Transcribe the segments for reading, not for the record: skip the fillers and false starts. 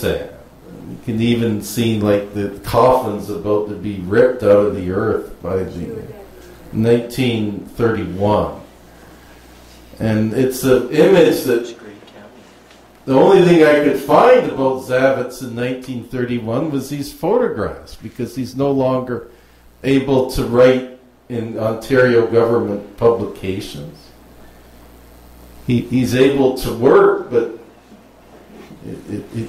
sand. You can even see like the coffins about to be ripped out of the earth by the 1931. And it's an image that the only thing I could find about Zavitz in 1931 was these photographs, because he's no longer able to write in Ontario government publications. He's able to work, but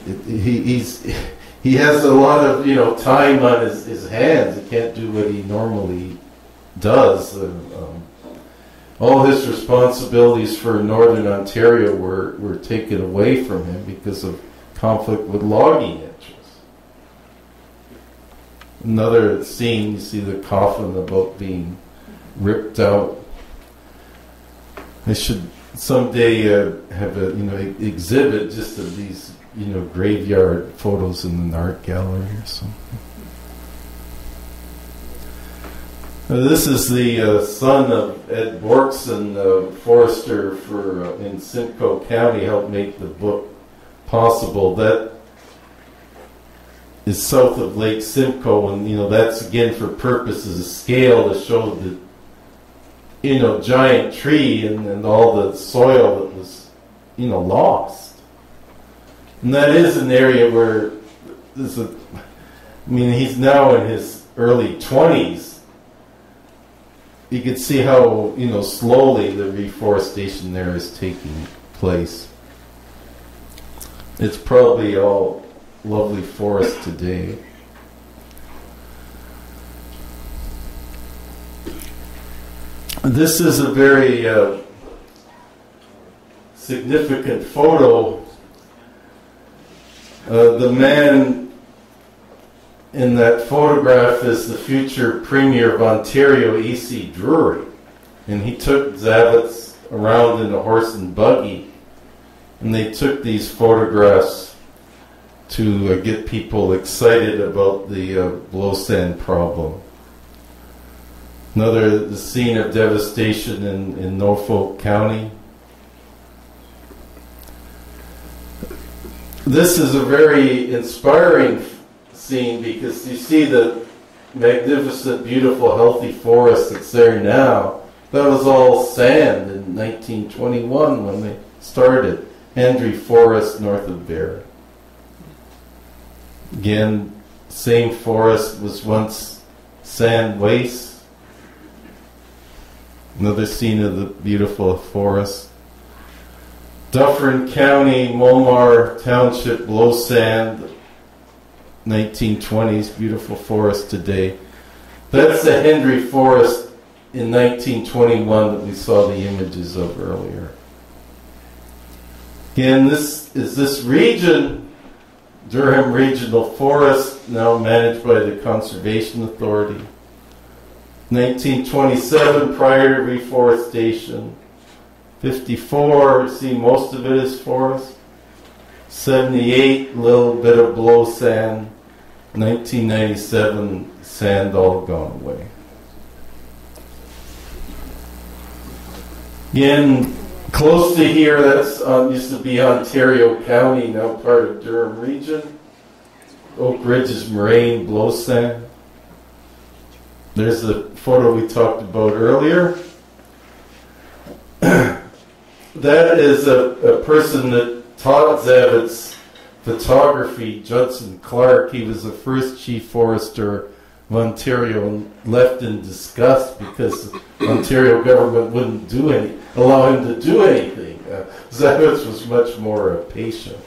he has a lot of time on his hands. He can't do what he normally does. All his responsibilities for Northern Ontario were taken away from him because of conflict with logging interests. Another scene, you see the coffin about being ripped out. I should someday have a exhibit just of these graveyard photos in an art gallery or something. This is the son of Ed Borkson, forester in Simcoe County, helped make the book possible. That is south of Lake Simcoe, and that's again for purposes of scale to show the giant tree and all the soil that was lost. And that is an area where he's now in his early 20s. You can see how, slowly the reforestation there is taking place. It's probably all lovely forest today. This is a very significant photo. The man in that photograph is the future Premier of Ontario, E.C. Drury. And he took Zavitz around in a horse and buggy. And they took these photographs to get people excited about the blow sand problem. The scene of devastation in Norfolk County. This is a very inspiring scene because you see the magnificent, beautiful, healthy forest that's there now. That was all sand in 1921 when they started. Hendry Forest north of Bacher. Again, same forest was once sand waste. Another scene of the beautiful forest. Dufferin County, Mulmar Township, blow sand, 1920s, beautiful forest today. That's the Hendry Forest in 1921 that we saw the images of earlier. Again, this region, Durham Regional Forest, now managed by the Conservation Authority. 1927, prior to reforestation. 54, see most of it is forest. 78, little bit of blow sand. 1997, sand all gone away. Again, close to here, that's used to be Ontario County, now part of Durham Region. Oak Ridge's moraine blow sand. There's the photo we talked about earlier. That is a person that taught Zavitz photography, Judson Clarke. He was the first chief forester of Ontario and left in disgust because the Ontario government wouldn't allow him to do anything. Zavitz was much more patient.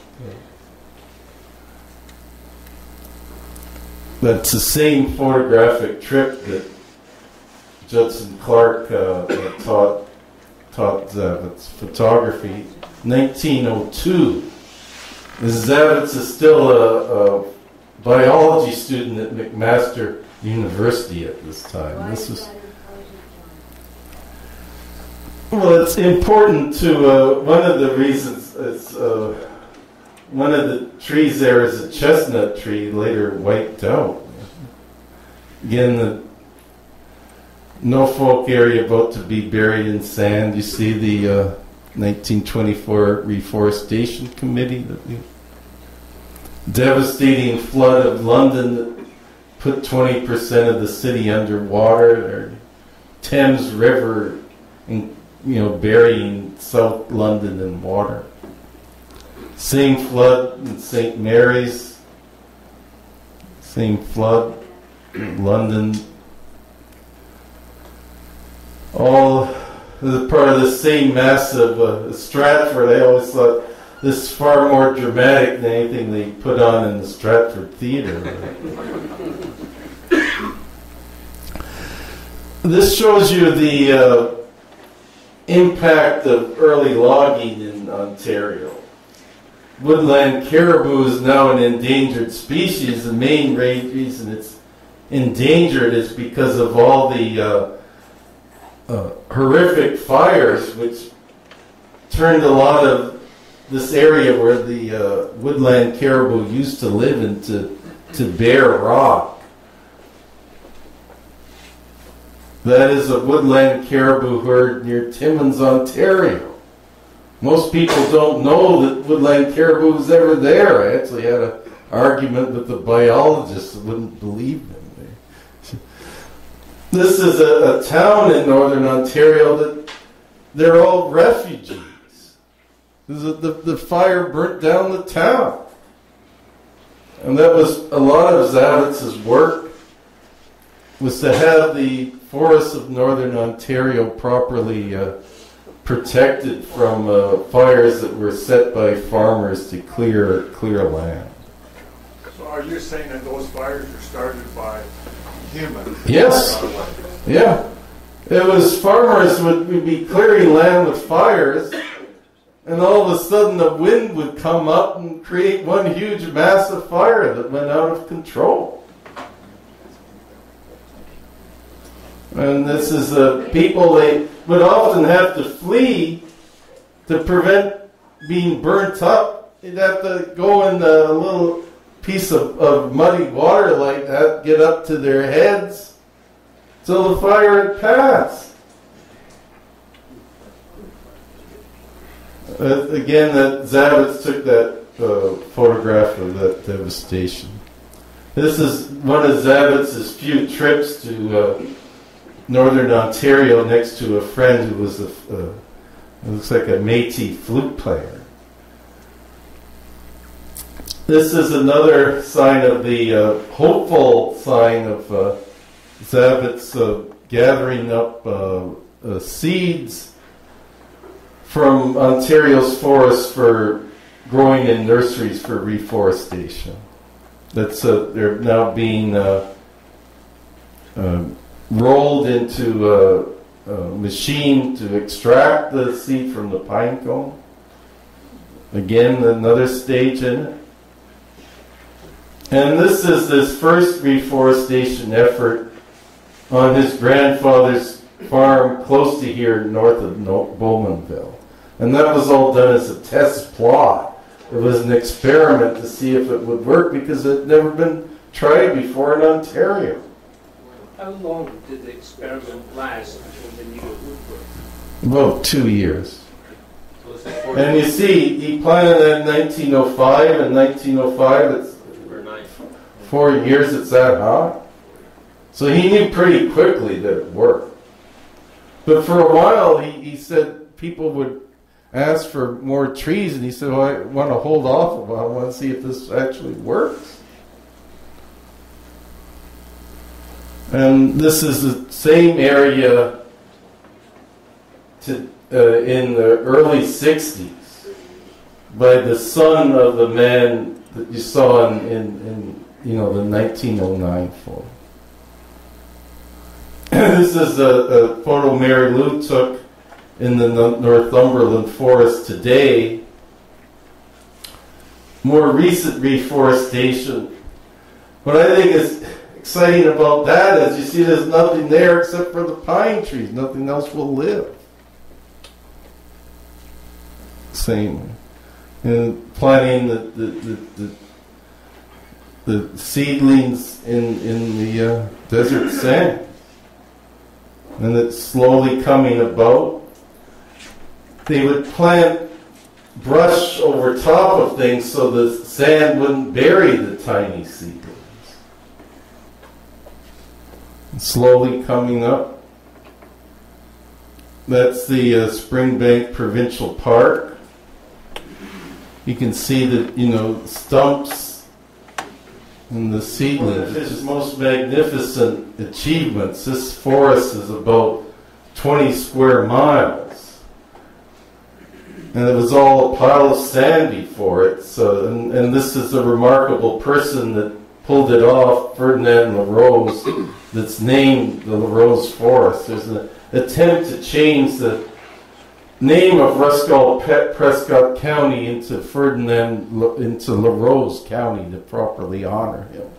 That's the same photographic trip that Judson Clarke taught Zavitz photography. 1902. Zavitz is still a biology student at McMaster University at this time. Well, it's important to, one of the reasons is, one of the trees there is a chestnut tree, later wiped out. Again, the Norfolk area about to be buried in sand. You see the 1924 Reforestation Committee. devastating flood of London that put 20% of the city underwater, or Thames River, burying South London in water. Same flood in St. Mary's, same flood in London. All as part of the same massive Stratford. I always thought this is far more dramatic than anything they put on in the Stratford Theatre. This shows you the impact of early logging in Ontario. Woodland caribou is now an endangered species. The main reason it's endangered is because of all the horrific fires, which turned a lot of this area where the woodland caribou used to live into bare rock. That is a woodland caribou herd near Timmins, Ontario. Most people don't know that woodland caribou was ever there. I actually had an argument with the biologists that wouldn't believe me. This is a town in northern Ontario that they're all refugees. The fire burnt down the town. And that was a lot of Zavitz's work, was to have the forests of northern Ontario properly protected from fires that were set by farmers to clear land. So are you saying that those fires were started by humans? Yes. Yeah. It was farmers would be clearing land with fires, and all of a sudden the wind would come up and create one huge massive fire that went out of control. And this is people, they would often have to flee to prevent being burnt up. You'd have to go in a little piece of muddy water like that, get up to their heads till the fire had passed. Again, that Zavitz took that photograph of that devastation. This is one of Zavitz's few trips to northern Ontario, next to a friend who was looks like a Métis flute player. This is another sign of the hopeful sign of Zavitz gathering up seeds from Ontario's forests for growing in nurseries for reforestation. They're now being rolled into a machine to extract the seed from the pine cone. Again, another stage in it. And this is his first reforestation effort on his grandfather's farm close to here north of Bowmanville. And that was all done as a test plot. It was an experiment to see if it would work because it had never been tried before in Ontario. How long did the experiment last until they knew it would work? About 2 years. And you see, he planted that in 1905, and 1905, it's 4 years it's that high. So he knew pretty quickly that it worked. But for a while, he said people would ask for more trees, and he said, well, I want to hold off a while. I want to see if this actually works. And this is the same area in the early 60s by the son of the man that you saw in the 1909 photo. This is a photo Mary Lou took in the Northumberland forest today. More recent reforestation. What I think is exciting about that is you see there's nothing there except for the pine trees. Nothing else will live. Same. And planting the seedlings in the desert sand. And it's slowly coming about. They would plant brush over top of things so the sand wouldn't bury the tiny seedlings. And slowly coming up, that's the Springbank Provincial Park. You can see that, stumps and the seedlings. One of his most magnificent achievements, this forest is about 20 square miles. And it was all a pile of sand before it. So, and this is a remarkable person that pulled it off, Ferdinand LaRose, that's named the LaRose Forest. There's an attempt to change the name of Prescott County into into LaRose County to properly honor him.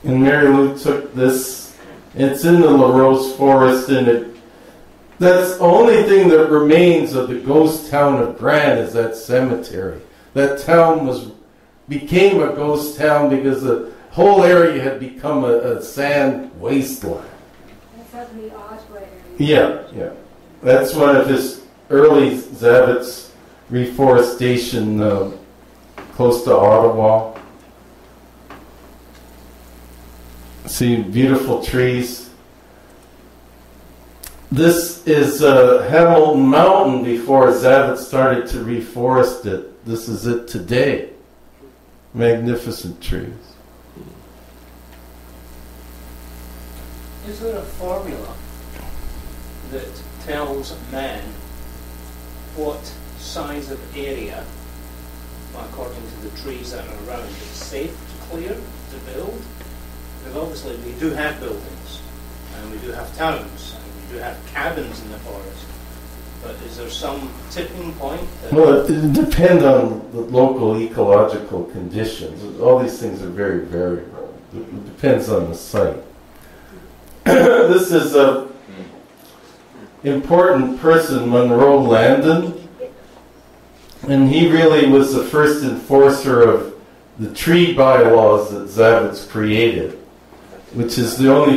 And Mary Lou took this. It's in the LaRose Forest, and that's the only thing that remains of the ghost town of Grant is that cemetery. That town became a ghost town because the whole area had become a sand wasteland. That's up in the Oswego area. Yeah. That's one of his early Zavitz reforestation close to Ottawa. See beautiful trees. This is Hamilton Mountain before Zavitz started to reforest it. This is it today. Magnificent trees. Is there a formula that tells man what size of area, according to the trees that are around, is safe to clear, to build? Because obviously we do have buildings, and we do have towns, and we do have cabins in the forest. But is there some tipping point? Well, it depends on the local ecological conditions. All these things are very variable. It depends on the site. This is a important person, Monroe Landon, and he really was the first enforcer of the tree bylaws that Zavitz created, which is the only